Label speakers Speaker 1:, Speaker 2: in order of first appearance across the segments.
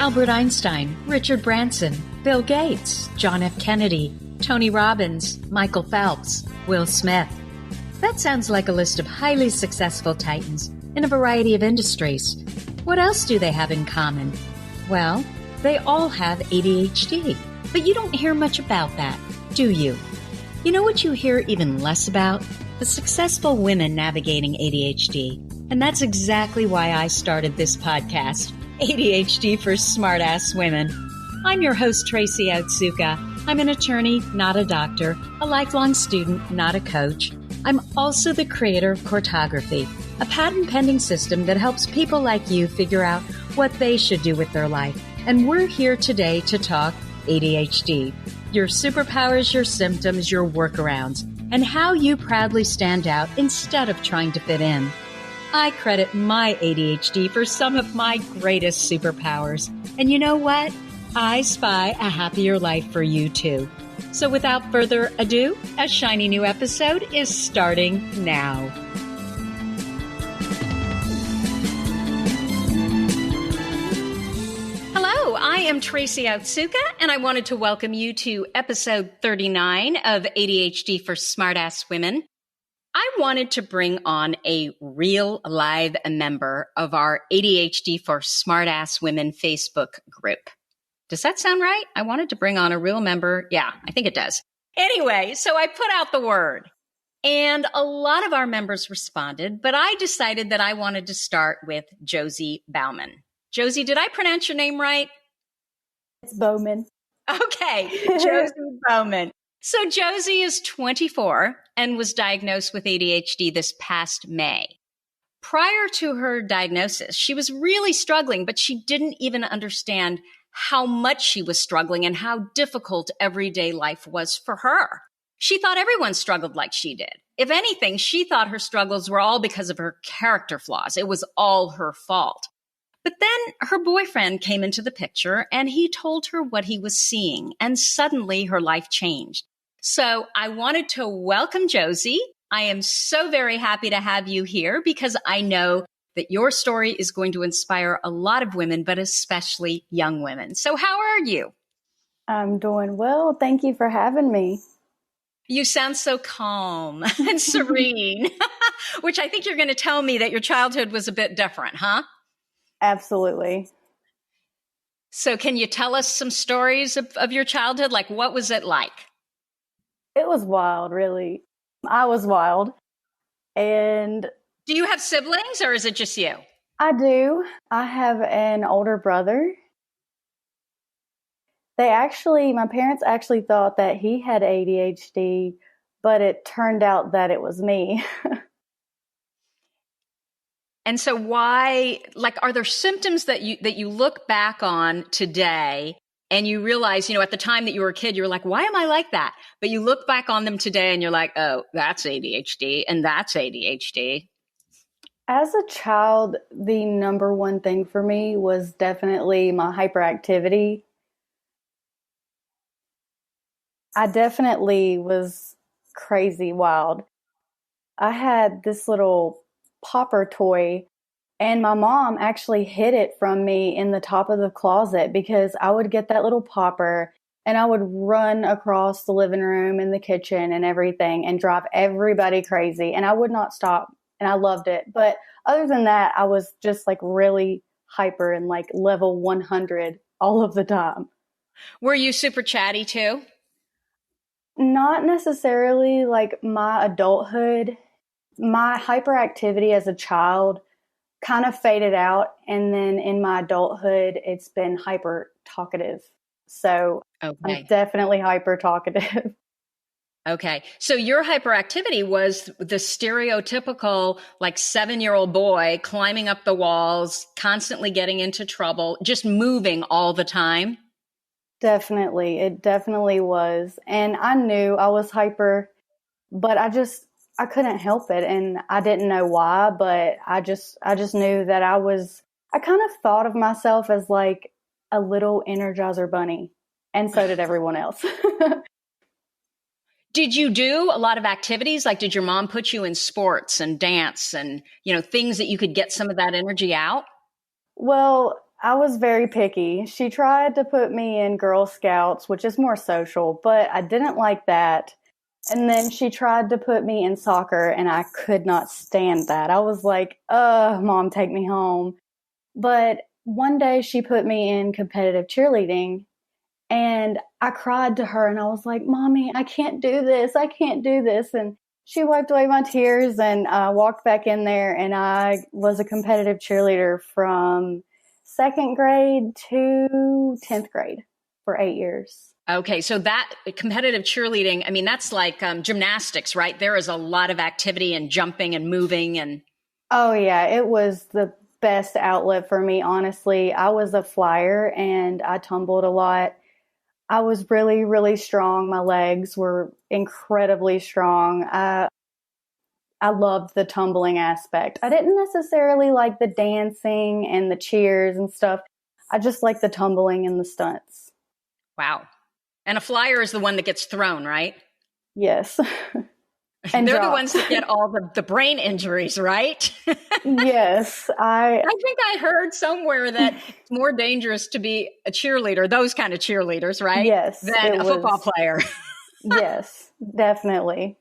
Speaker 1: Albert Einstein, Richard Branson, Bill Gates, John F. Kennedy, Tony Robbins, Michael Phelps, Will Smith. That sounds like a list of highly successful titans in a variety of industries. What else do they have in common? Well, they all have ADHD, but you don't hear much about that, do you? You know what you hear even less about? The successful women navigating ADHD. And that's exactly why I started this podcast, ADHD for Smartass Women. I'm your host, Tracy Otsuka. I'm an attorney, not a doctor, a lifelong student, not a coach. I'm also the creator of Cortography, a patent-pending system that helps people like you figure out what they should do with their life. And we're here today to talk ADHD, your superpowers, your symptoms, your workarounds, and how you proudly stand out instead of trying to fit in. I credit my ADHD for some of my greatest superpowers. And you know what? I spy a happier life for you too. So without further ado, a shiny new episode is starting now. Hello, I am Tracy Otsuka, and I wanted to welcome you to episode 39 of ADHD for Smartass Women. I wanted to bring on a real live member of our ADHD for Smartass Women Facebook group. Does that sound right? I wanted to bring on a real member. Yeah, I think it does. Anyway, so I put out the word, and a lot of our members responded, but I decided that I wanted to start with Josie Bowman. Josie, did I pronounce your name right?
Speaker 2: It's Bowman.
Speaker 1: Okay, Josie Bowman. So Josie is 24 and was diagnosed with ADHD this past May. Prior to her diagnosis, she was really struggling, but she didn't even understand how much she was struggling and how difficult everyday life was for her. She thought everyone struggled like she did. If anything, she thought her struggles were all because of her character flaws. It was all her fault. But then her boyfriend came into the picture and he told her what he was seeing, and suddenly her life changed. So I wanted to welcome Josie. I am so very happy to have you here because I know that your story is going to inspire a lot of women, but especially young women. So how are you?
Speaker 2: I'm doing well. Thank you for having me.
Speaker 1: You sound so calm and serene, which I think you're going to tell me that your childhood was a bit different, huh?
Speaker 2: Absolutely.
Speaker 1: So can you tell us some stories of your childhood? Like, what was it like?
Speaker 2: It was wild, really. I was wild. And
Speaker 1: do you have siblings or is it just you?
Speaker 2: I do. I have an older brother. My parents actually thought that he had ADHD, but it turned out that it was me.
Speaker 1: And so why, like, are there symptoms that you look back on today and you realize, at the time that you were a kid, you were like, why am I like that? But you look back on them today and you're like, oh, that's ADHD and that's ADHD.
Speaker 2: As a child, the number one thing for me was definitely my hyperactivity. I definitely was crazy wild. I had this little popper toy, and my mom actually hid it from me in the top of the closet because I would get that little popper and I would run across the living room and the kitchen and everything and drive everybody crazy. And I would not stop. And I loved it. But other than that, I was just like really hyper and like level 100 all of the time.
Speaker 1: Were you super chatty too?
Speaker 2: Not necessarily. Like my adulthood, my hyperactivity as a child kind of faded out. And then in my adulthood, it's been hyper talkative. So okay. I'm definitely hyper talkative.
Speaker 1: Okay. So your hyperactivity was the stereotypical, like 7-year-old boy climbing up the walls, constantly getting into trouble, just moving all the time.
Speaker 2: Definitely. It definitely was. And I knew I was hyper, but I couldn't help it. And I didn't know why, but I just knew that I kind of thought of myself as like a little Energizer bunny. And so did everyone else.
Speaker 1: Did you do a lot of activities? Like, did your mom put you in sports and dance and, things that you could get some of that energy out?
Speaker 2: Well, I was very picky. She tried to put me in Girl Scouts, which is more social, but I didn't like that. And then she tried to put me in soccer, and I could not stand that. I was like, Mom, take me home. But one day she put me in competitive cheerleading, and I cried to her, and I was like, Mommy, I can't do this. I can't do this. And she wiped away my tears, and I walked back in there, and I was a competitive cheerleader from second grade to 10th grade for 8 years.
Speaker 1: Okay, so that competitive cheerleading, I mean, that's like gymnastics, right? There is a lot of activity and jumping and moving and.
Speaker 2: Oh, yeah, it was the best outlet for me, honestly. I was a flyer and I tumbled a lot. I was really, really strong. My legs were incredibly strong. I loved the tumbling aspect. I didn't necessarily like the dancing and the cheers and stuff. I just liked the tumbling and the stunts.
Speaker 1: Wow. And a flyer is the one that gets thrown, right?
Speaker 2: Yes. And
Speaker 1: they're
Speaker 2: dropped.
Speaker 1: The ones that get all the brain injuries, right?
Speaker 2: Yes.
Speaker 1: I think I heard somewhere that it's more dangerous to be a cheerleader, those kind of cheerleaders, right?
Speaker 2: Yes.
Speaker 1: Than a football player.
Speaker 2: Yes, definitely.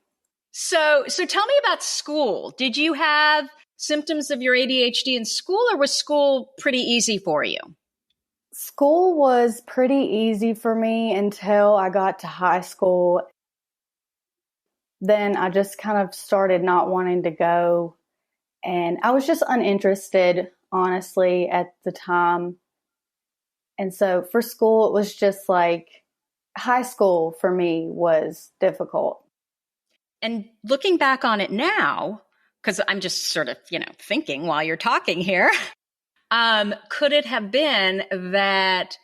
Speaker 1: So tell me about school. Did you have symptoms of your ADHD in school, or was school pretty easy for you?
Speaker 2: School was pretty easy for me until I got to high school. Then I just kind of started not wanting to go. And I was just uninterested, honestly, at the time. And so for school, it was just like high school for me was difficult.
Speaker 1: And looking back on it now, because I'm just sort of, thinking while you're talking here, could it have been that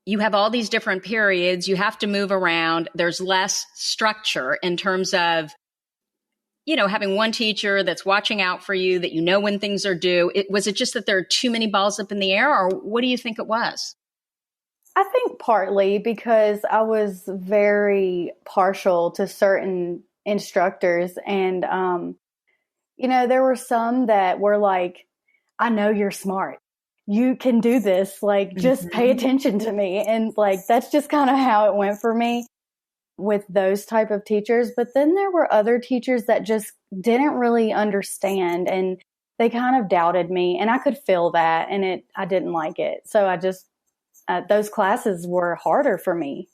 Speaker 1: you have all these different periods, you have to move around, there's less structure in terms of, having one teacher that's watching out for you, that when things are due? Was it just that there are too many balls up in the air, or what do you think it was?
Speaker 2: I think partly because I was very partial to certain instructors. And, there were some that were like, I know you're smart. You can do this. Like, just pay attention to me. And like, that's just kind of how it went for me with those type of teachers. But then there were other teachers that just didn't really understand, and they kind of doubted me, and I could feel that, and I didn't like it. So I just, those classes were harder for me.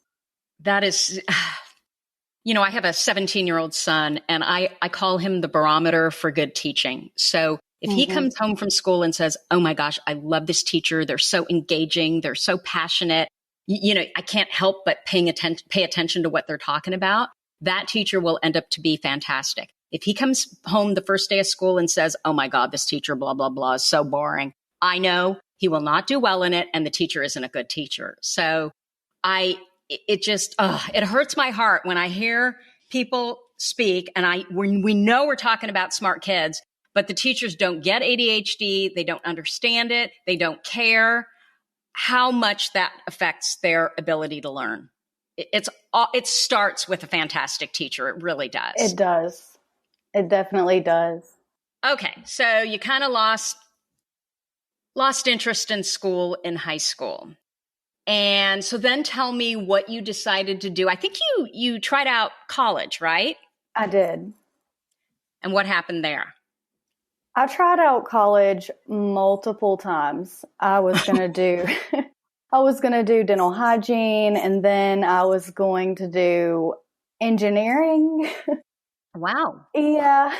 Speaker 1: That is, I have a 17-year-old son, and I call him the barometer for good teaching. So if he comes home from school and says, oh my gosh, I love this teacher, they're so engaging, they're so passionate, I can't help but pay attention to what they're talking about, that teacher will end up to be fantastic. If he comes home the first day of school and says, oh my God, this teacher, blah, blah, blah, is so boring, I know he will not do well in it, and the teacher isn't a good teacher. So it hurts my heart when I hear people speak, and we know we're talking about smart kids, but the teachers don't get ADHD, they don't understand it, they don't care how much that affects their ability to learn. It starts with a fantastic teacher. It really does.
Speaker 2: It does. It definitely does.
Speaker 1: Okay, so you kind of lost interest in school in high school. And so then tell me what you decided to do. I think you tried out college, right?
Speaker 2: I did.
Speaker 1: And what happened there?
Speaker 2: I tried out college multiple times. I was going to do dental hygiene, and then I was going to do engineering.
Speaker 1: Wow.
Speaker 2: Yeah.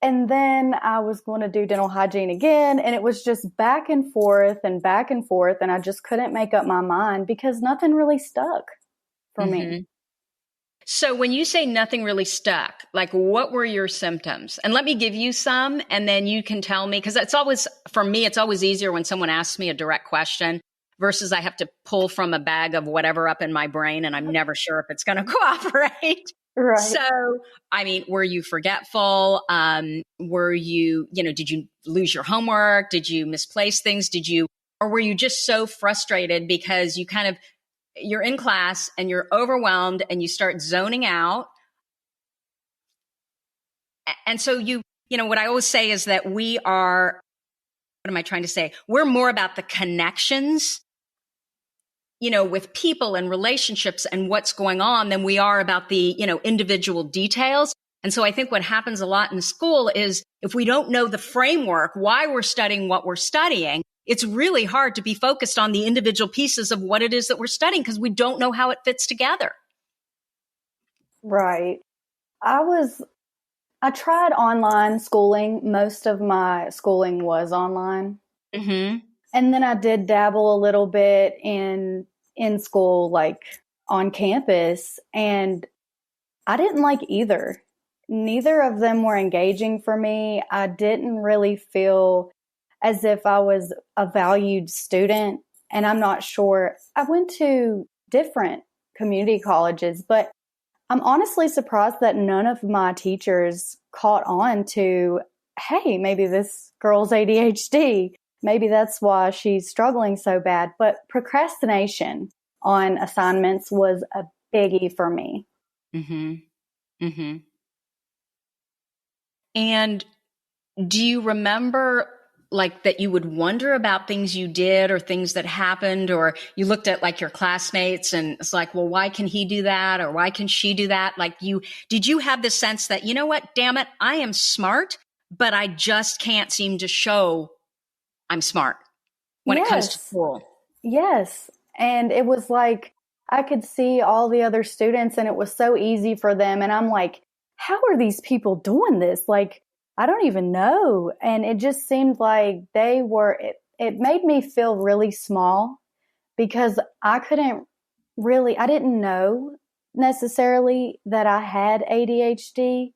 Speaker 2: And then I was going to do dental hygiene again. And it was just back and forth and back and forth. And I just couldn't make up my mind because nothing really stuck for me.
Speaker 1: So when you say nothing really stuck, like what were your symptoms? And let me give you some, and then you can tell me, because for me, it's always easier when someone asks me a direct question versus I have to pull from a bag of whatever up in my brain, and I'm never sure if it's going to cooperate.
Speaker 2: Right.
Speaker 1: So, I mean, were you forgetful? Were you, did you lose your homework? Did you misplace things? Or were you just so frustrated because you're in class and you're overwhelmed and you start zoning out? And so what I always say is that we are am I trying to say? We're more about the connections, with people and relationships and what's going on than we are about the, individual details. And so I think what happens a lot in school is if we don't know the framework, why we're studying what we're studying, it's really hard to be focused on the individual pieces of what it is that we're studying because we don't know how it fits together.
Speaker 2: Right. I tried online schooling. Most of my schooling was online.
Speaker 1: Mm-hmm.
Speaker 2: And then I did dabble a little bit in school, like on campus, and I didn't like either. Neither of them were engaging for me. I didn't really feel as if I was a valued student, and I'm not sure. I went to different community colleges, but I'm honestly surprised that none of my teachers caught on to, hey, maybe this girl's ADHD. Maybe that's why she's struggling so bad. But procrastination on assignments was a biggie for me.
Speaker 1: Mm-hmm. Mm-hmm. And do you remember like that you would wonder about things you did or things that happened, or you looked at like your classmates and it's like, well, why can he do that? Or why can she do that? Like did you have this sense that, you know what, damn it, I am smart, but I just can't seem to show I'm smart when it comes to school?
Speaker 2: Yes. And it was like, I could see all the other students and it was so easy for them. And I'm like, how are these people doing this? Like, I don't even know. And it just seemed like it made me feel really small because I didn't know necessarily that I had ADHD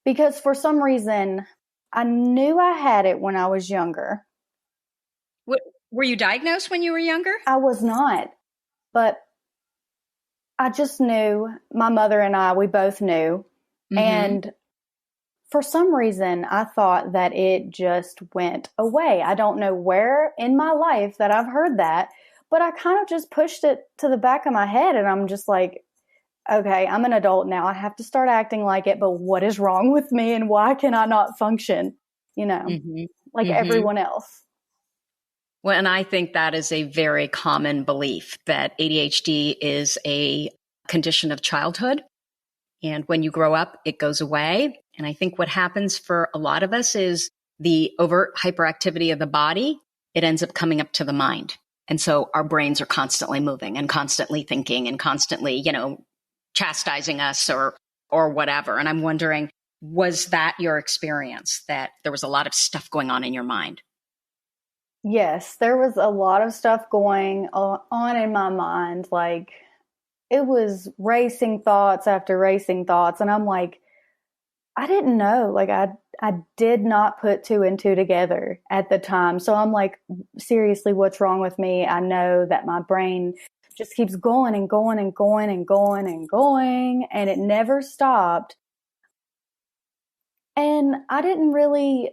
Speaker 2: because for some reason I knew I had it when I was younger.
Speaker 1: Were you diagnosed when you were younger?
Speaker 2: I was not, but I just knew. My mother and we both knew. Mm-hmm. And for some reason, I thought that it just went away. I don't know where in my life that I've heard that, but I kind of just pushed it to the back of my head. And I'm just like, okay, I'm an adult now. I have to start acting like it, but what is wrong with me and why can I not function, like everyone else?
Speaker 1: Well, and I think that is a very common belief that ADHD is a condition of childhood. And when you grow up, it goes away. And I think what happens for a lot of us is the overt hyperactivity of the body, it ends up coming up to the mind. And so our brains are constantly moving and constantly thinking and constantly, chastising us or whatever. And I'm wondering, was that your experience, that there was a lot of stuff going on in your mind?
Speaker 2: Yes, there was a lot of stuff going on in my mind. Like, it was racing thoughts after racing thoughts. And I'm like, I didn't know. Like, I did not put two and two together at the time. So I'm like, seriously, what's wrong with me? I know that my brain just keeps going and going and going and going and going, and it never stopped. And I didn't really,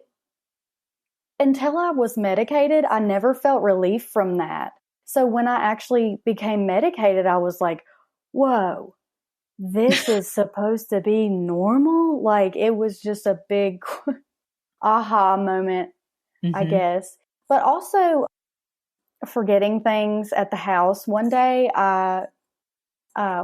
Speaker 2: until I was medicated, I never felt relief from that. So when I actually became medicated, I was like, whoa, this is supposed to be normal? Like, it was just a big aha moment, I guess. But also forgetting things at the house. One day,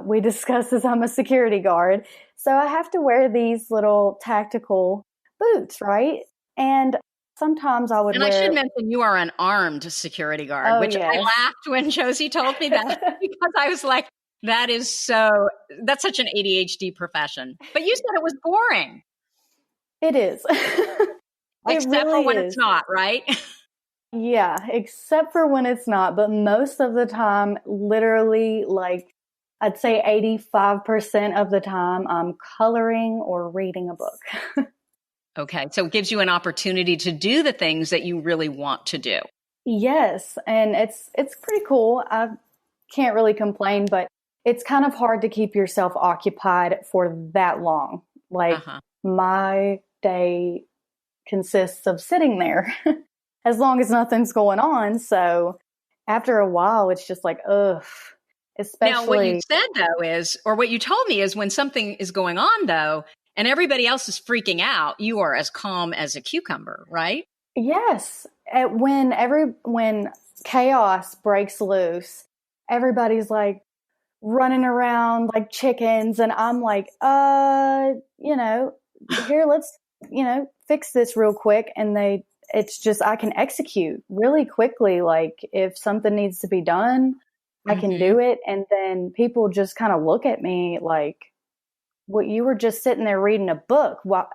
Speaker 2: we discussed this, I'm a security guard. So I have to wear these little tactical boots, right? And sometimes I would
Speaker 1: I should mention you are an armed security guard, which yes. I laughed when Josie told me that because I was like, that's such an ADHD profession. But you said it was boring.
Speaker 2: It is.
Speaker 1: Except really for when it's not, right?
Speaker 2: Yeah, except for when it's not. But most of the time, literally, like, I'd say 85% of the time, I'm coloring or reading a book.
Speaker 1: Okay. So it gives you an opportunity to do the things that you really want to do.
Speaker 2: Yes. And it's pretty cool. I can't really complain, but it's kind of hard to keep yourself occupied for that long. Like, my day consists of sitting there as long as nothing's going on. So after a while, it's just like, ugh. Especially
Speaker 1: now, what you said, though, is, or what you told me is, when something is going on, though, and everybody else is freaking out, you are as calm as a cucumber, right?
Speaker 2: Yes. When chaos breaks loose, everybody's like running around like chickens, and I'm like, here, let's, fix this real quick. And it's just, I can execute really quickly. Like if something needs to be done, I can
Speaker 1: Mm-hmm.
Speaker 2: do it. And then people just kind of look at me like, what, you were just sitting there reading a book. What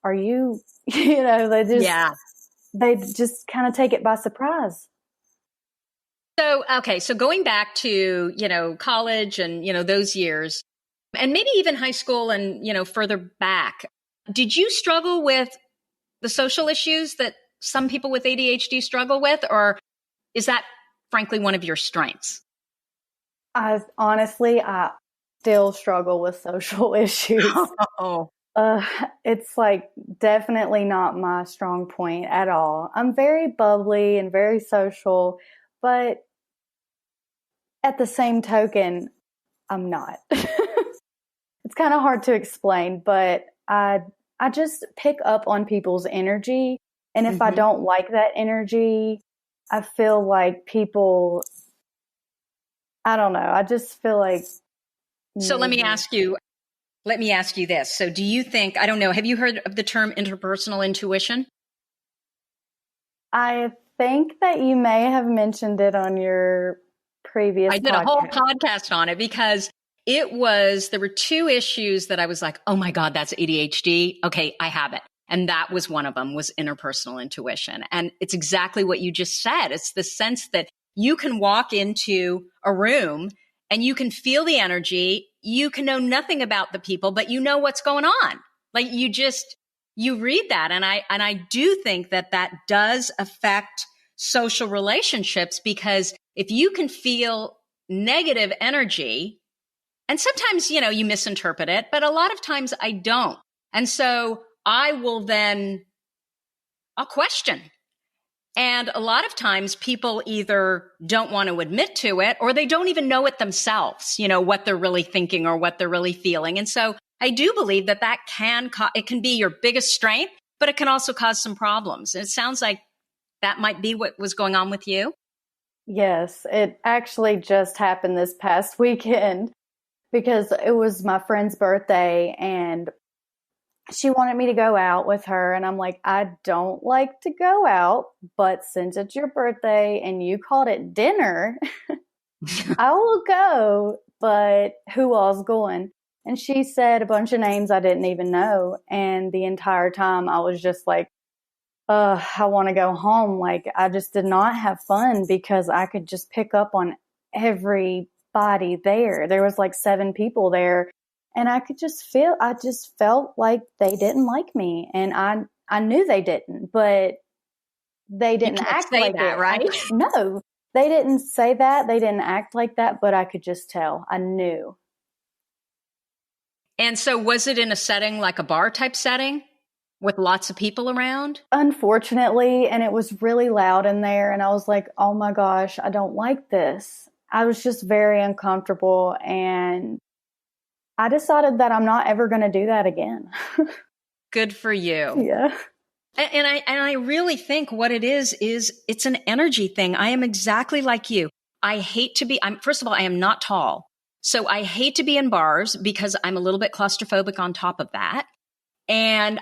Speaker 2: are you,
Speaker 1: Yeah.
Speaker 2: they just kind of take it by surprise.
Speaker 1: So, okay. So going back to, college and, those years and maybe even high school and, further back, did you struggle with the social issues that some people with ADHD struggle with? Or is that frankly one of your strengths?
Speaker 2: I still struggle with social issues.
Speaker 1: Oh,
Speaker 2: Uh, it's like definitely not my strong point at all. I'm very bubbly and very social, but at the same token, I'm not. It's kind of hard to explain, but I just pick up on people's energy, and if I
Speaker 1: mm-hmm.
Speaker 2: don't like that energy, I feel like people, I don't know, I just feel like
Speaker 1: So let me
Speaker 2: maybe.
Speaker 1: ask you this. So do you think, I don't know, have you heard of the term interpersonal intuition?
Speaker 2: I think that you may have mentioned it on your previous
Speaker 1: I did a whole
Speaker 2: podcast.
Speaker 1: podcast on it because there were two issues that I was like, oh my God, that's ADHD. Okay, I have it. And that was one of them, was interpersonal intuition. And it's exactly what you just said. It's the sense that you can walk into a room and you can feel the energy. You can know nothing about the people, but you know what's going on. Like you read that. And I do think that does affect social relationships, because if you can feel negative energy, and sometimes, you misinterpret it, but a lot of times I don't. And so I'll question. And a lot of times people either don't want to admit to it, or they don't even know it themselves, what they're really thinking or what they're really feeling. And so I do believe that it can be your biggest strength, but it can also cause some problems. And it sounds like that might be what was going on with you.
Speaker 2: Yes, it actually just happened this past weekend because it was my friend's birthday and she wanted me to go out with her. And I'm like, I don't like to go out, but since it's your birthday and you called it dinner, I will go. But who all's going? And she said a bunch of names I didn't even know. And the entire time I was just like, I want to go home. Like, I just did not have fun because I could just pick up on everybody there. There was like 7 people there, and I just felt like they didn't like me. And I knew they didn't, but they
Speaker 1: You
Speaker 2: didn't
Speaker 1: can't
Speaker 2: act
Speaker 1: say
Speaker 2: like
Speaker 1: that,
Speaker 2: it.
Speaker 1: right?
Speaker 2: No, they didn't say that. They didn't act like that, but I could just tell. I knew.
Speaker 1: And so was it in a setting like a bar type setting with lots of people around?
Speaker 2: Unfortunately, and it was really loud in there, and I was like, oh my gosh, I don't like this. I was just very uncomfortable, and I decided that I'm not ever going to do that again.
Speaker 1: Good for you.
Speaker 2: Yeah.
Speaker 1: And I really think what it is it's an energy thing. I am exactly like you. I hate to be, first of all, I am not tall. So I hate to be in bars because I'm a little bit claustrophobic on top of that. And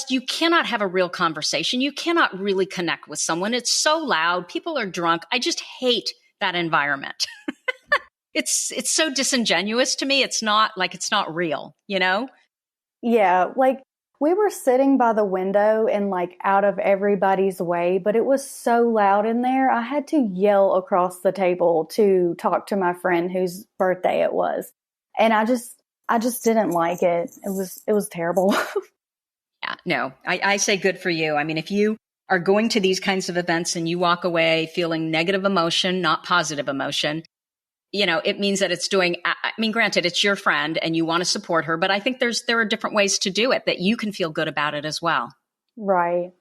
Speaker 1: you cannot have a real conversation. You cannot really connect with someone. It's so loud. People are drunk. I just hate that environment. It's so disingenuous to me. It's not real,
Speaker 2: Yeah. Like, we were sitting by the window and like out of everybody's way, but it was so loud in there. I had to yell across the table to talk to my friend whose birthday it was. And I just didn't like it. It was terrible.
Speaker 1: Yeah, no, I say good for you. I mean, if you are going to these kinds of events and you walk away feeling negative emotion, not positive emotion, it means that granted, it's your friend and you want to support her, but I think there are different ways to do it that you can feel good about it as well.
Speaker 2: Right.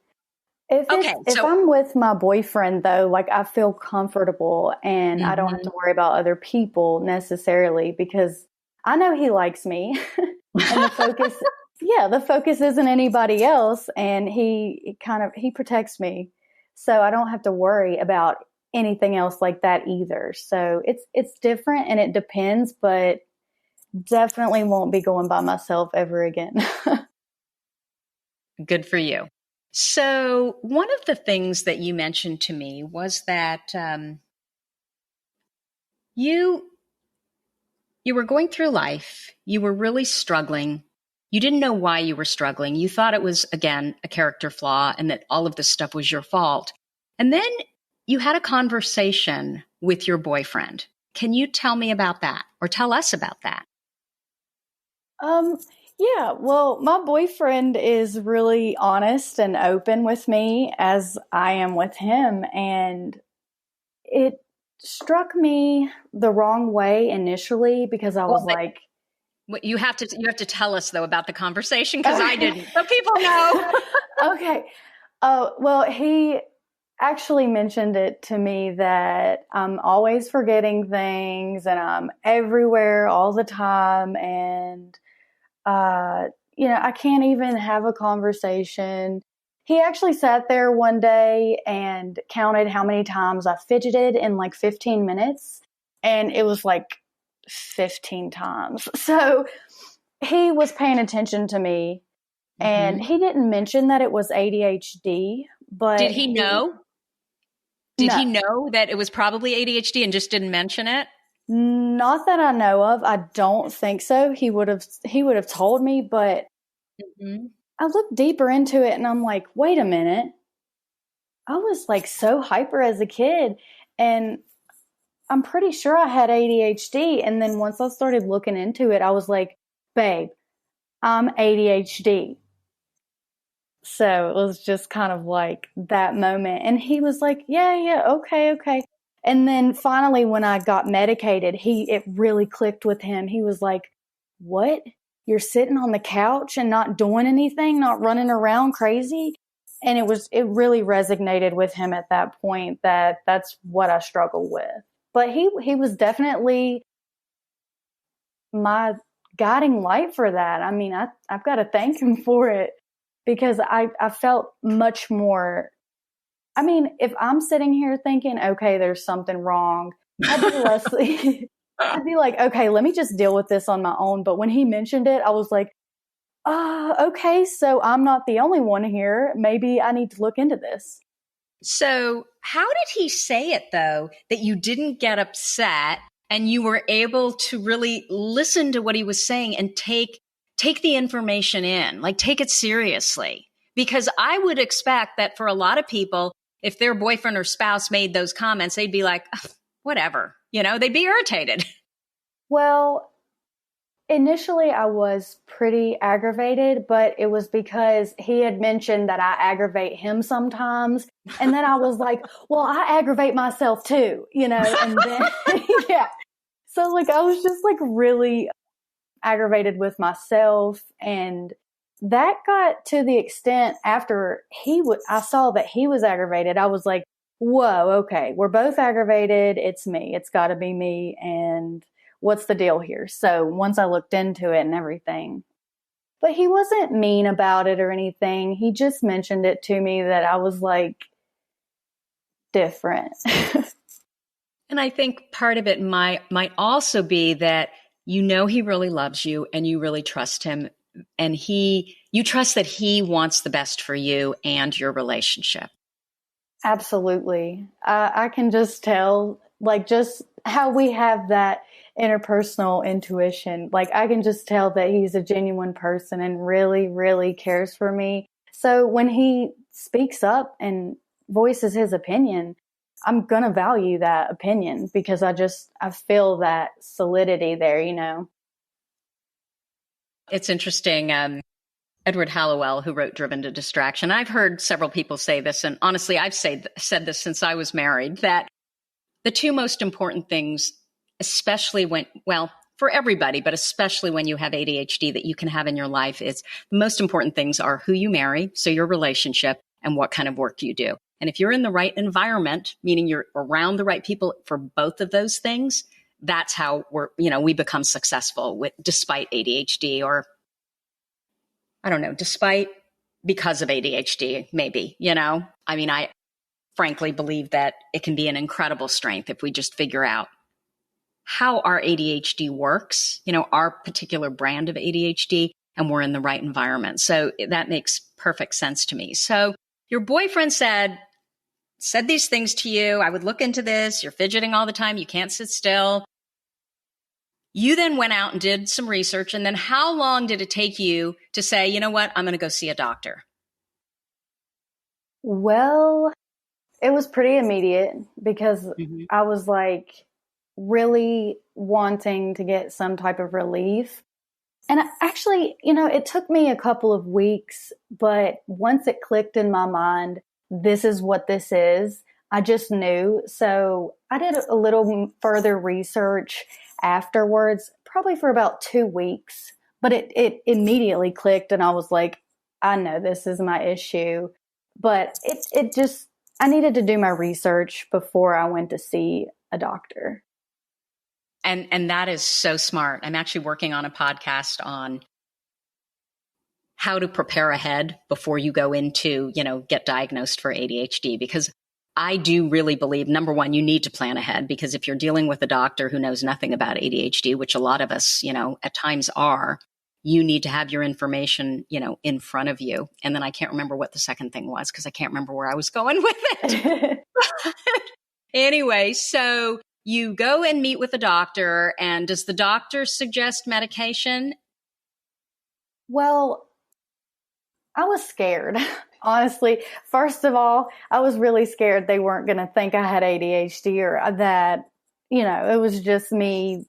Speaker 1: Okay.
Speaker 2: If I'm with my boyfriend though, like I feel comfortable and I don't have to worry about other people necessarily because I know he likes me and yeah, the focus isn't anybody else, and he protects me, so I don't have to worry about anything else like that either. So it's different and it depends, but definitely won't be going by myself ever again.
Speaker 1: Good for you. So one of the things that you mentioned to me was that you were going through life, you were really struggling. You didn't know why you were struggling. You thought it was, again, a character flaw and that all of this stuff was your fault. And then you had a conversation with your boyfriend. Can you tell me about that or tell us about that?
Speaker 2: Um, yeah, well, my boyfriend is really honest and open with me as I am with him. And it struck me the wrong way initially because I was like,
Speaker 1: You have to tell us though about the conversation because I didn't. So people know.
Speaker 2: Okay. Well, he actually mentioned it to me that I'm always forgetting things and I'm everywhere all the time. And, I can't even have a conversation. He actually sat there one day and counted how many times I fidgeted in like 15 minutes. And it was like 15 times. So he was paying attention to me. And he didn't mention that it was ADHD, but
Speaker 1: Did he know? Did
Speaker 2: no,
Speaker 1: he know that it was probably ADHD and just didn't mention it?
Speaker 2: not that I know of. I don't think so. He would have told me, but I looked deeper into it and I'm like, wait a minute. I was like so hyper as a kid and I'm pretty sure I had ADHD. And then once I started looking into it, I was like, babe, I'm ADHD. So it was just kind of like that moment. And he was like, yeah, okay, okay. And then finally, when I got medicated, it really clicked with him. He was like, what? You're sitting on the couch and not doing anything, not running around crazy? And it really resonated with him at that point that that's what I struggle with. But he was definitely my guiding light for that. I mean, I've got to thank him for it because I felt much more. I mean, if I'm sitting here thinking, okay, there's something wrong, I'd be less, I'd be like, okay, let me just deal with this on my own. But when he mentioned it, I was like, okay, so I'm not the only one here. Maybe I need to look into this.
Speaker 1: So how did he say it though, that you didn't get upset and you were able to really listen to what he was saying and take the information in, like take it seriously? Because I would expect that for a lot of people, if their boyfriend or spouse made those comments, they'd be like, whatever, they'd be irritated.
Speaker 2: Well, initially I was pretty aggravated, but it was because he had mentioned that I aggravate him sometimes. And then I was like, well, I aggravate myself too, and then, yeah. So like, I was just like really aggravated with myself. And that got to the extent after I saw that he was aggravated. I was like, whoa, okay, we're both aggravated. It's me. It's got to be me. And what's the deal here? So once I looked into it and everything, but he wasn't mean about it or anything. He just mentioned it to me that I was like different.
Speaker 1: And I think part of it might also be that he really loves you and you really trust him and you trust that he wants the best for you and your relationship.
Speaker 2: Absolutely. I can just tell, like, just how we have that interpersonal intuition. Like, I can just tell that he's a genuine person and really, really cares for me. So when he speaks up and voices his opinion, I'm going to value that opinion because I feel that solidity there.
Speaker 1: It's interesting. Edward Hallowell, who wrote Driven to Distraction. I've heard several people say this, and honestly, I've said this since I was married, that the two most important things, especially for everybody, but especially when you have ADHD that you can have in your life, is the most important things are who you marry, so your relationship, and what kind of work you do. And if you're in the right environment, meaning you're around the right people for both of those things, that's how we become successful despite ADHD or
Speaker 3: I don't know, because of ADHD, maybe, I mean, I frankly believe that it can be an incredible strength if we just figure out how our ADHD works, our particular brand of ADHD, and we're in the right environment. So that makes perfect sense to me. So your boyfriend said these things to you. I would look into this. You're fidgeting all the time. You can't sit still. You then went out and did some research. And then how long did it take you to say, you know what, I'm going to go see a doctor?
Speaker 2: Well, it was pretty immediate because I was like really wanting to get some type of relief. And actually, it took me a couple of weeks, but once it clicked in my mind, this is what this is, I just knew. So I did a little further research afterwards, probably for about 2 weeks, but it immediately clicked and I was like, I know this is my issue. But it just, I needed to do my research before I went to see a doctor.
Speaker 3: And that is so smart. I'm actually working on a podcast on how to prepare ahead before you go into, get diagnosed for ADHD, because I do really believe, number one, you need to plan ahead, because if you're dealing with a doctor who knows nothing about ADHD, which a lot of us, at times are, you need to have your information, in front of you. And then I can't remember what the second thing was because I can't remember where I was going with it. Anyway, so you go and meet with a doctor, and does the doctor suggest medication?
Speaker 2: Well, I was scared, honestly. First of all, I was really scared they weren't going to think I had ADHD or that, it was just me.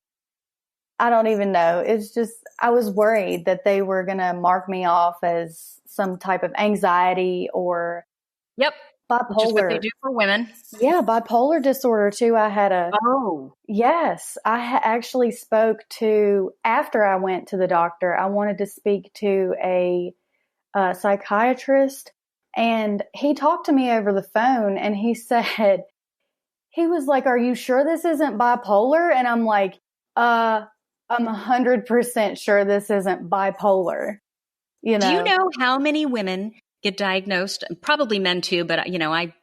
Speaker 2: I don't even know. It's just, I was worried that they were going to mark me off as some type of anxiety or
Speaker 3: Yep.
Speaker 2: bipolar.
Speaker 3: Which is what they do for women.
Speaker 2: Yeah, bipolar disorder too. I had yes, I actually spoke to, after I went to the doctor, I wanted to speak to a psychiatrist, and he talked to me over the phone, and he said, he was like, are you sure this isn't bipolar? And I'm like, I'm 100% sure this isn't bipolar.
Speaker 3: Do you know how many women get diagnosed? Probably men too, but I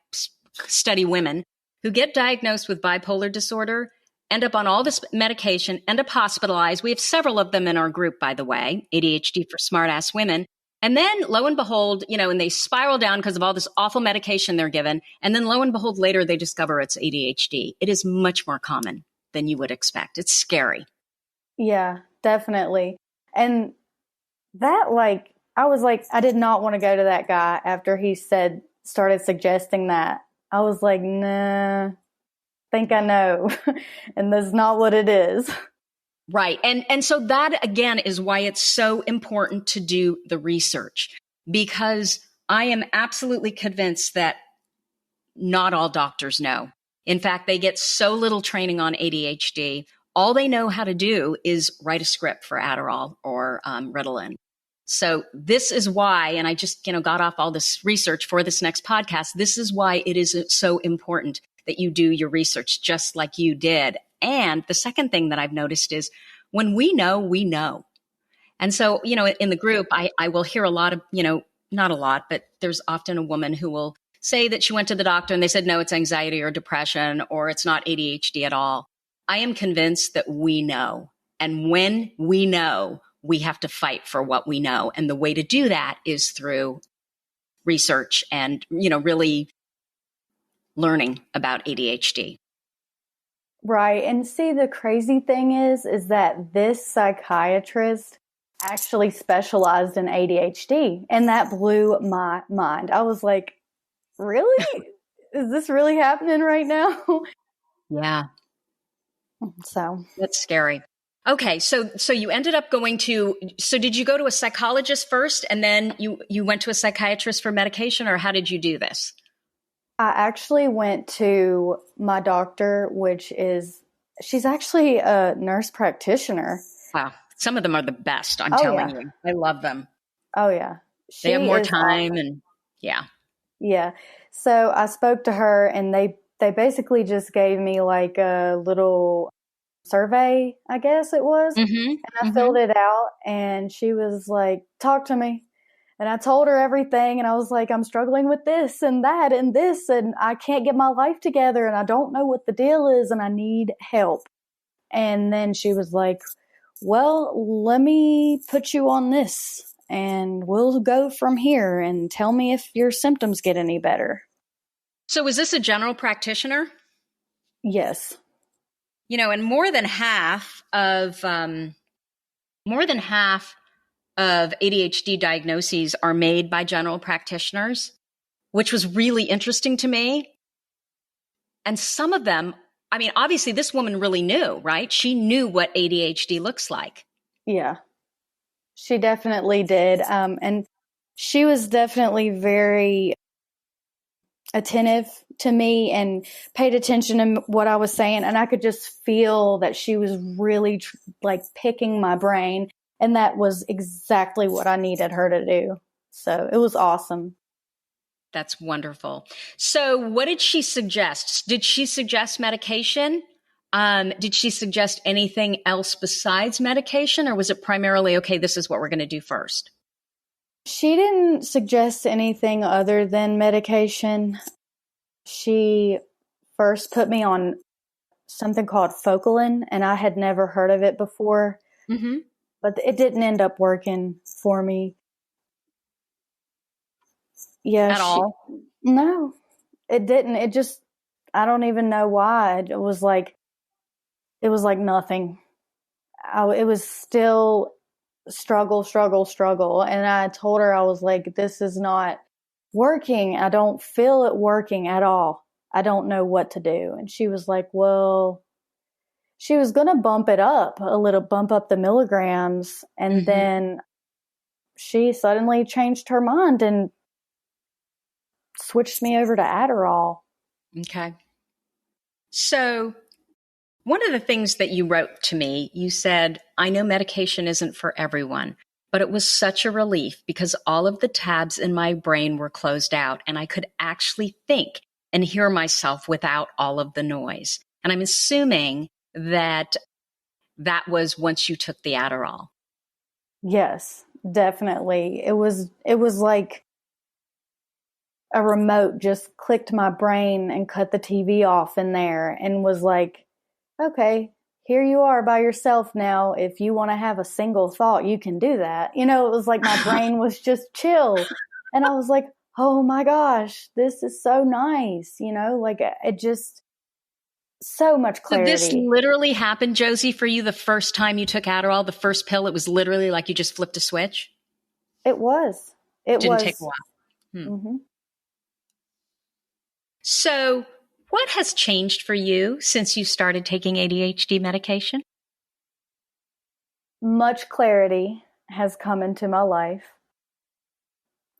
Speaker 3: study women who get diagnosed with bipolar disorder, end up on all this medication, end up hospitalized. We have several of them in our group, by the way, ADHD for Smartass Women. And then lo and behold, and they spiral down because of all this awful medication they're given. And then lo and behold, later they discover it's ADHD. It is much more common than you would expect. It's scary.
Speaker 2: Yeah, definitely. And that, I was like, I did not want to go to that guy after he started suggesting that. I was like, nah, think I know. And that's not what it is.
Speaker 3: Right. And so that, again, is why it's so important to do the research, because I am absolutely convinced that not all doctors know. In fact, they get so little training on ADHD. All they know how to do is write a script for Adderall or Ritalin. So this is why, and I just, got off all this research for this next podcast. This is why it is so important that you do your research just like you did. And the second thing that I've noticed is when we know, we know. And so, in the group, I will hear a lot of, not a lot, but there's often a woman who will say that she went to the doctor and they said, no, it's anxiety or depression, or it's not ADHD at all. I am convinced that we know. And when we know, we have to fight for what we know. And the way to do that is through research and, really learning about ADHD.
Speaker 2: Right. And see, the crazy thing is that this psychiatrist actually specialized in ADHD. And that blew my mind. I was like, really? Is this really happening right now?
Speaker 3: Yeah.
Speaker 2: So
Speaker 3: that's scary. Okay. So you ended up so did you go to a psychologist first and then you went to a psychiatrist for medication, or how did you do this?
Speaker 2: I actually went to my doctor, she's actually a nurse practitioner.
Speaker 3: Wow. Some of them are the best. I'm telling you. I love them.
Speaker 2: Oh yeah.
Speaker 3: They have more time and yeah.
Speaker 2: Yeah. So I spoke to her and they basically just gave me like a little survey, I guess it was.
Speaker 3: Mm-hmm.
Speaker 2: And I filled it out and she was like, talk to me. And I told her everything, and I was like, I'm struggling with this and that and this, and I can't get my life together, and I don't know what the deal is, and I need help. And then she was like, well, let me put you on this, and we'll go from here, and tell me if your symptoms get any better.
Speaker 3: So was this a general practitioner?
Speaker 2: Yes.
Speaker 3: You know, and more than half of ADHD diagnoses are made by general practitioners, which was really interesting to me. And some of them, I mean, obviously this woman really knew, right? She knew what ADHD looks like.
Speaker 2: Yeah, she definitely did. And she was definitely very attentive to me and paid attention to what I was saying. And I could just feel that she was really like picking my brain. And that was exactly what I needed her to do. So it was awesome.
Speaker 3: That's wonderful. So what did she suggest? Did she suggest medication? Did she suggest anything else besides medication, or was it primarily, okay, this is what we're going to do first?
Speaker 2: She didn't suggest anything other than medication. She first put me on something called Focalin, and I had never heard of it before, but it didn't end up working for me. Yeah,
Speaker 3: At all?
Speaker 2: No, it didn't. It just, I don't even know why. It was like nothing. It was still struggle. And I told her, I was like, this is not working. I don't feel it working at all. I don't know what to do. And she was like, well, she was going to bump it up a little, bump up the milligrams. And then she suddenly changed her mind and switched me over to Adderall.
Speaker 3: Okay. So one of the things that you wrote to me, you said, I know medication isn't for everyone, but it was such a relief because all of the tabs in my brain were closed out and I could actually think and hear myself without all of the noise. And I'm assuming that that was once you took the Adderall.
Speaker 2: Yes, definitely. It was like a remote just clicked my brain and cut the TV off in there and was like, okay, here you are by yourself now. If you want to have a single thought, you can do that. You know, it was like my brain was just chill. And I was like, oh my gosh, this is so nice. You know, like it just, so much clarity.
Speaker 3: So this literally happened, Josie, for you the first time you took Adderall, the first pill, it was literally like you just flipped a switch?
Speaker 2: It was. It
Speaker 3: didn't take a while. So what has changed for you since you started taking ADHD medication?
Speaker 2: Much clarity has come into my life.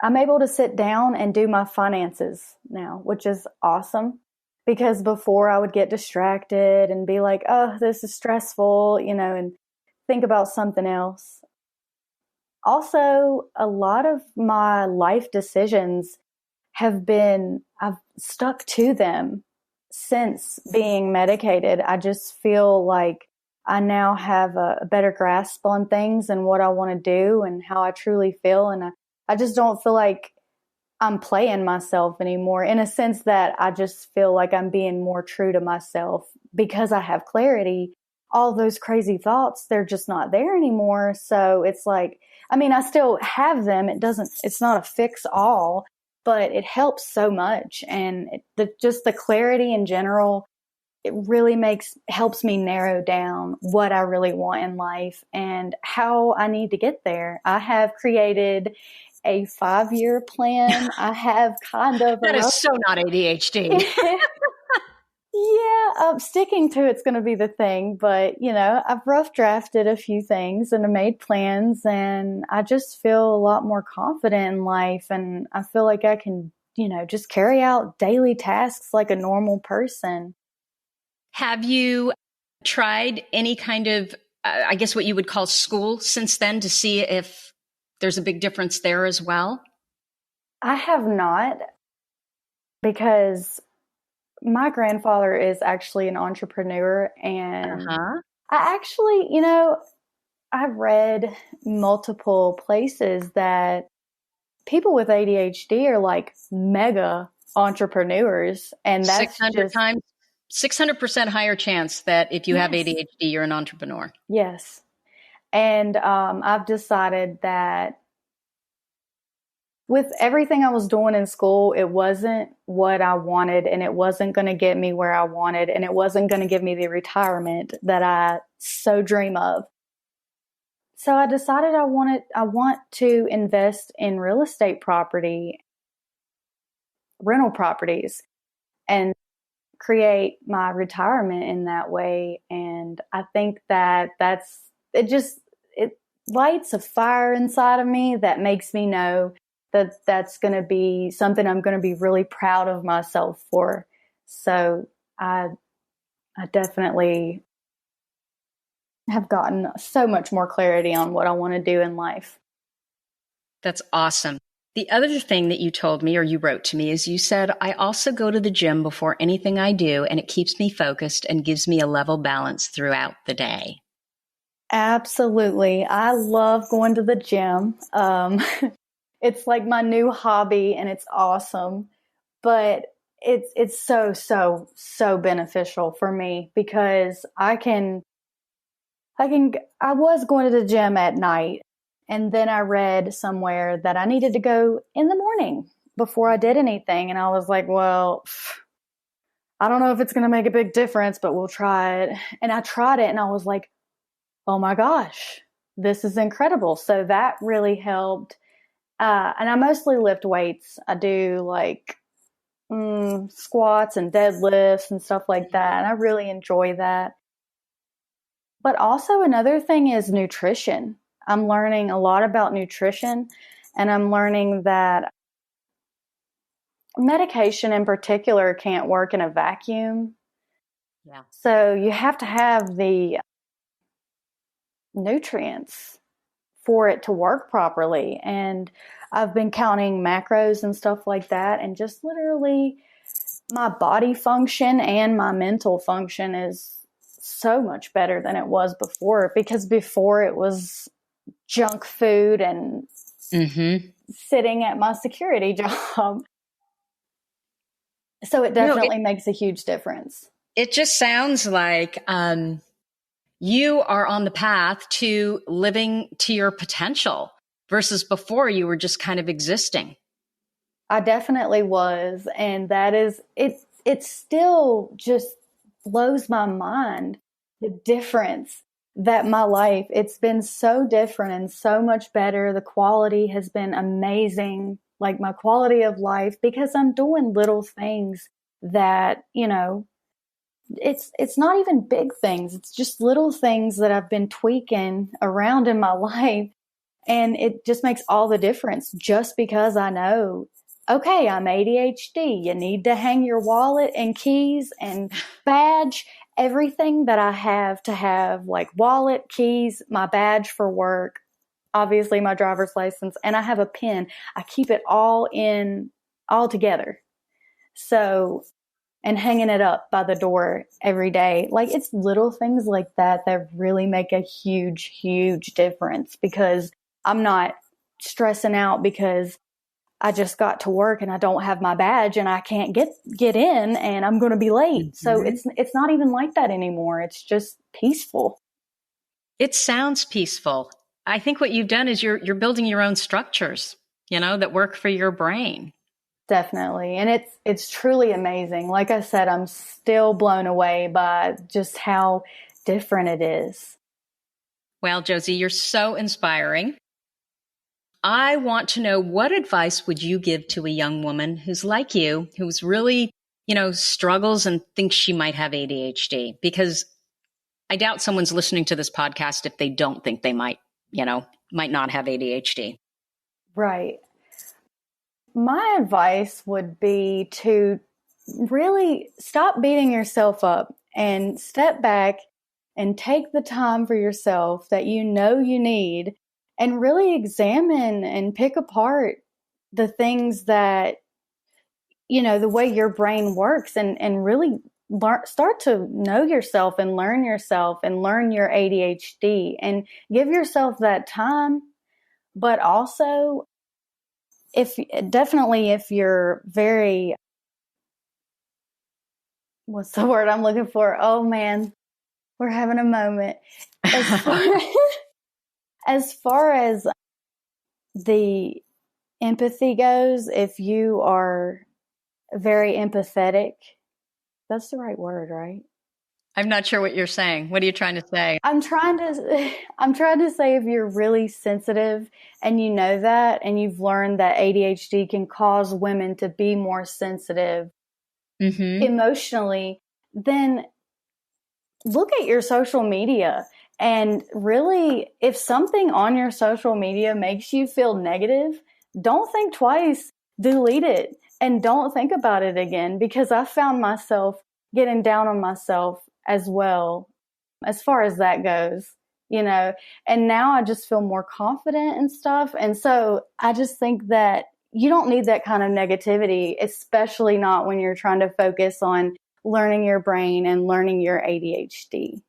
Speaker 2: I'm able to sit down and do my finances now, which is awesome. Because before I would get distracted and be like, oh, this is stressful, you know, and think about something else. Also, a lot of my life decisions I've stuck to them since being medicated. I just feel like I now have a better grasp on things and what I want to do and how I truly feel. And I just don't feel like I'm playing myself anymore, in a sense that I just feel like I'm being more true to myself because I have clarity. All those crazy thoughts, they're just not there anymore. So it's like, I mean, I still have them. It's not a fix all, but it helps so much. And just the clarity in general, it really helps me narrow down what I really want in life and how I need to get there. I have created a 5-year plan. I have kind of
Speaker 3: that is so not ADHD.
Speaker 2: Yeah, sticking to it's going to be the thing. But, you know, I've rough drafted a few things and I made plans, and I just feel a lot more confident in life. And I feel like I can, you know, just carry out daily tasks like a normal person.
Speaker 3: Have you tried any kind of, I guess what you would call school since then to see if there's a big difference there as well?
Speaker 2: I have not, because my grandfather is actually an entrepreneur, and I actually, you know, I've read multiple places that people with ADHD are like mega entrepreneurs. And that's
Speaker 3: 600 times, 600% higher chance that if you have ADHD, you're an entrepreneur.
Speaker 2: Yes. And I've decided that with everything I was doing in school, it wasn't what I wanted, and it wasn't going to get me where I wanted, and it wasn't going to give me the retirement that I so dream of. So I decided I want to invest in real estate property, rental properties, and create my retirement in that way. And I think that it lights a fire inside of me that makes me know that that's going to be something I'm going to be really proud of myself for. So I definitely have gotten so much more clarity on what I want to do in life.
Speaker 3: That's awesome. The other thing that you told me, or you wrote to me, is you said, I also go to the gym before anything I do, and it keeps me focused and gives me a level balance throughout the day.
Speaker 2: Absolutely. I love going to the gym. It's like my new hobby, and it's awesome. But it's so beneficial for me because I was going to the gym at night, and then I read somewhere that I needed to go in the morning before I did anything. And I was like, well, I don't know if it's going to make a big difference, but we'll try it. And I tried it, and I was like, oh my gosh, this is incredible. So that really helped. And I mostly lift weights. I do like squats and deadlifts and stuff like that. And I really enjoy that. But also another thing is nutrition. I'm learning a lot about nutrition, and I'm learning that medication in particular can't work in a vacuum.
Speaker 3: Yeah.
Speaker 2: So you have to have the nutrients for it to work properly. And I've been counting macros and stuff like that, and just literally my body function and my mental function is so much better than it was before, because before it was junk food and sitting at my security job. So it definitely makes a huge difference.
Speaker 3: It just sounds like you are on the path to living to your potential versus before you were just kind of existing.
Speaker 2: I definitely was. And that is, it still just blows my mind, the difference that my life, it's been so different and so much better. The quality has been amazing, like my quality of life, because I'm doing little things that, it's not even big things. It's just little things that I've been tweaking around in my life. And it just makes all the difference, just because I know, okay, I'm ADHD. You need to hang your wallet and keys and badge, everything that I have to have, like wallet, keys, my badge for work, obviously my driver's license, and I have a pen. I keep it all together. So, and hanging it up by the door every day. Like, it's little things like that that really make a huge, huge difference, because I'm not stressing out because I just got to work and I don't have my badge and I can't get in and I'm going to be late. So it's not even like that anymore. It's just peaceful.
Speaker 3: It sounds peaceful. I think what you've done is you're building your own structures, that work for your brain.
Speaker 2: Definitely. And it's truly amazing. Like I said, I'm still blown away by just how different it is.
Speaker 3: Well, Josie, you're so inspiring. I want to know, what advice would you give to a young woman who's like you, who's really, struggles and thinks she might have ADHD? Because I doubt someone's listening to this podcast if they don't think they might not have ADHD.
Speaker 2: Right. My advice would be to really stop beating yourself up and step back and take the time for yourself that you need, and really examine and pick apart the things that, the way your brain works, and really start to know yourself and learn your ADHD, and give yourself that time. But also, if you're very, what's the word I'm looking for? Oh man, we're having a moment. As far as the empathy goes, if you are very empathetic, that's the right word, right?
Speaker 3: I'm not sure what you're saying. What are you trying to say?
Speaker 2: I'm trying to say if you're really sensitive and you know that, and you've learned that ADHD can cause women to be more sensitive emotionally, then look at your social media. And really, if something on your social media makes you feel negative, don't think twice, delete it, and don't think about it again, because I found myself getting down on myself as well, as far as that goes, and now I just feel more confident and stuff. And so I just think that you don't need that kind of negativity, especially not when you're trying to focus on learning your brain and learning your ADHD.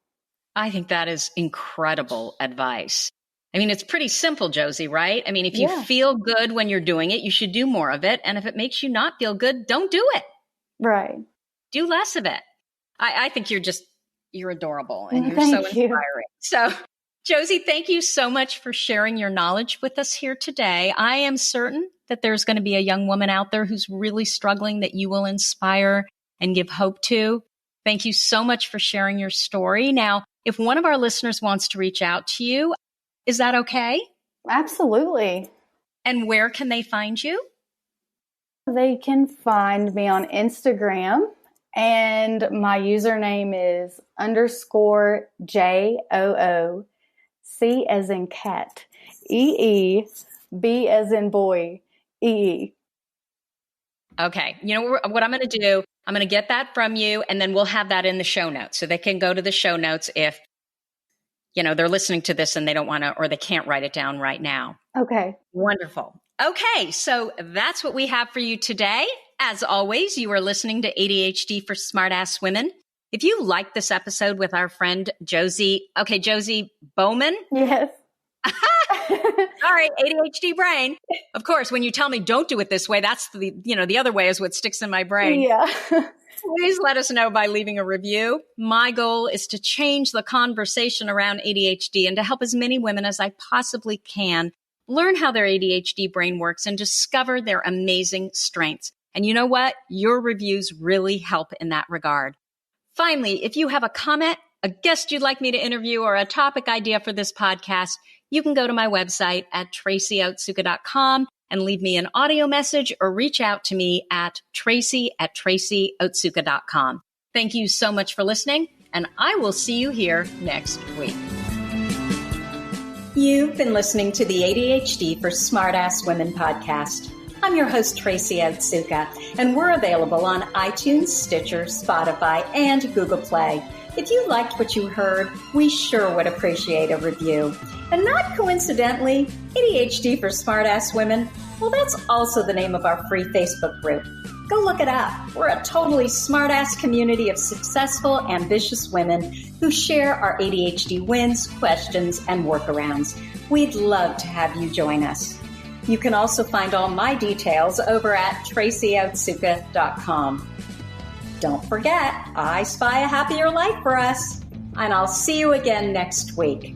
Speaker 3: I think that is incredible advice. I mean, it's pretty simple, Josie, right? I mean, if you feel good when you're doing it, you should do more of it. And if it makes you not feel good, don't do it.
Speaker 2: Right.
Speaker 3: Do less of it. I think you're adorable and you're so inspiring. So, Josie, thank you so much for sharing your knowledge with us here today. I am certain that there's going to be a young woman out there who's really struggling that you will inspire and give hope to. Thank you so much for sharing your story. Now, if one of our listeners wants to reach out to you, is that okay?
Speaker 2: Absolutely.
Speaker 3: And where can they find you?
Speaker 2: They can find me on Instagram, and my username is _JOO, C as in cat, EE, B as in boy, EE.
Speaker 3: Okay. You know what I'm going to do? I'm going to get that from you, and then we'll have that in the show notes. So they can go to the show notes if, they're listening to this and they don't want to, or they can't write it down right now.
Speaker 2: Okay.
Speaker 3: Wonderful. Okay. So that's what we have for you today. As always, you are listening to ADHD for Smartass Women. If you like this episode with our friend Josie Bowman.
Speaker 2: Yes.
Speaker 3: Sorry, ADHD brain. Of course, when you tell me don't do it this way, that's the other way is what sticks in my brain.
Speaker 2: Yeah.
Speaker 3: Please let us know by leaving a review. My goal is to change the conversation around ADHD and to help as many women as I possibly can learn how their ADHD brain works and discover their amazing strengths. And you know what? Your reviews really help in that regard. Finally, if you have a comment, a guest you'd like me to interview, or a topic idea for this podcast, you can go to my website at tracyotsuka.com and leave me an audio message or reach out to me at tracy@tracyotsuka.com. Thank you so much for listening, and I will see you here next week. You've been listening to the ADHD for Smartass Women podcast. I'm your host, Tracy Otsuka, and we're available on iTunes, Stitcher, Spotify, and Google Play. If you liked what you heard, we sure would appreciate a review. And not coincidentally, ADHD for Smartass Women, well, that's also the name of our free Facebook group. Go look it up. We're a totally smartass community of successful, ambitious women who share our ADHD wins, questions, and workarounds. We'd love to have you join us. You can also find all my details over at tracyotsuka.com. Don't forget, I spy a happier life for us, and I'll see you again next week.